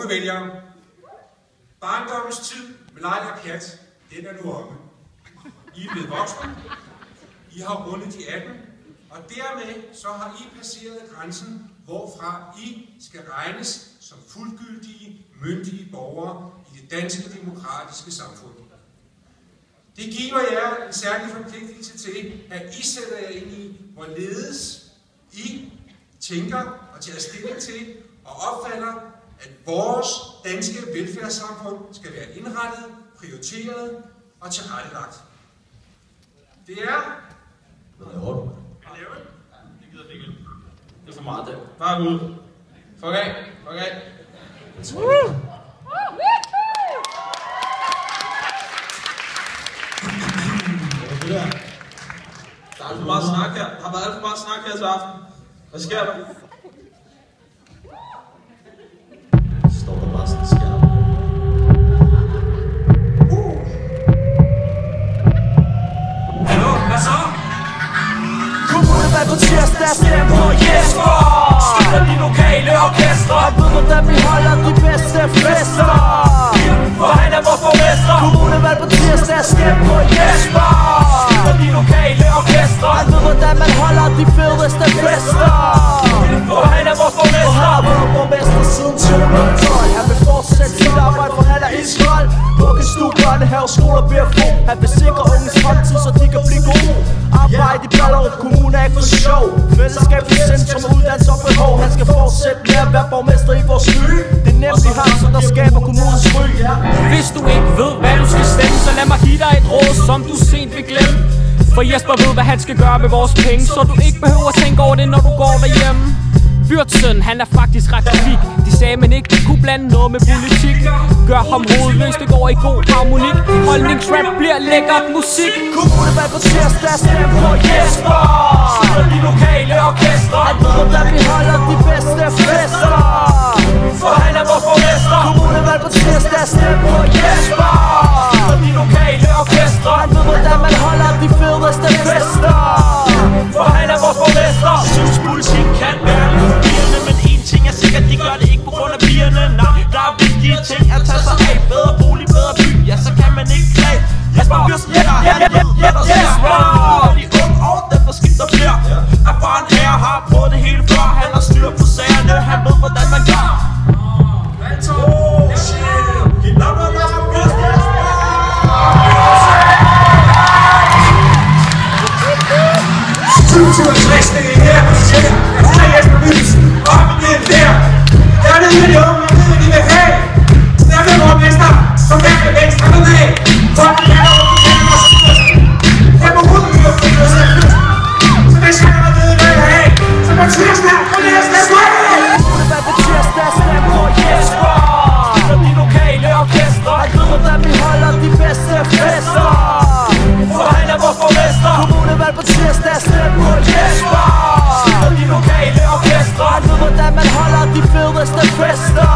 Unge vælgere, barndommens tid med leg og pjat, den er nu omme. I er blevet voksne, I har rundet de 18, og dermed så har I passeret grænsen, hvorfra I skal regnes som fuldgyldige, myndige borgere i det danske demokratiske samfund. Det giver jer en særlig forpligtelse til, at I sætter jer ind i, hvorledes I tænker og tager stilling til og opfatter, at vores danske velfærdssamfund skal være indrettet, prioriteret og tilrettelagt. Det er... Hvad laver du? Hvad laver du? Det gider vi ikke. Det er for meget der. Bare ud. Fuck af. Fuck af. Der er alt for meget snak her. Der har været alt for meget snak her til aften. Hvad sker der? Så står der bare sådan en skærm. Hallo, hvad så? Kommunevalg på tirsdag, stem på Jesper. Støtter de lokale orkestre. Og ved hvordan vi holder de bedste fester. For han er vores borgmester. Kommunevalg på tirsdag, stem på Jesper. Støtter de lokale orkestre. Og ved hvordan man holder de fedeste fester. For han er vores borgmester. Og har været borgmester siden 2012. Han vil fortsætte sit arbejde, for han er iskold. Vuggestue, børnehave, skoler, BFO. Han vil sikre unges fremtid, så de kan blive gode. Arbejde i Ballerup Kommune er ikke for sjov. Fællesskab i centrum og uddannelse og behov. Han skal fortsætte med at være borgmester i vores by. Det er nemlig ham, som der skaber kommunens ry. Hvis du ikke ved, hvad du skal stemme, så lad mig give dig et råd, som du sent vil glemme. For Jesper ved, hvad han skal gøre med vores penge, så du ikke behøver at tænke over det, når du går derhjemme. Byrdsøn, han er faktisk ret kvik. De sagde, man ikke kunne blande noget med politik. Gør ham hovedløs, det går i god harmonik. Holdningsrap bliver lækkert musik. Kommunevalg på tirsdag, stem på Jesper. Støtter de lokale orkestre. Han ved, hvordan vi holder de bedste fester. For han er vores borgmester. Kommunevalg på tirsdag, stem på Jesper. Støtter de lokale orkestre. Han ved, hvordan man holder de fedeste fester. For han er vores borgmester. Synes politik kan være lidt forvirrende, men en ting er sikkert, de gør det ikke på grund af pigerne. Nej, der er vigtige ting at tage sig af. Bedre bolig, bedre by, ja, så kan man ikke klage. Jesper Byrsen, ja, han ved, hvad der sker. Og de unge og dem, der skifter flere. Erfaren herre har prøvet det hele før. Han har styr på sagerne, han ved, hvordan man gør. Kommunevalg på tirsdag, stem på Jesper. Støtter de lokale orkestre. Han ved, hvordan man holder de fedeste fester.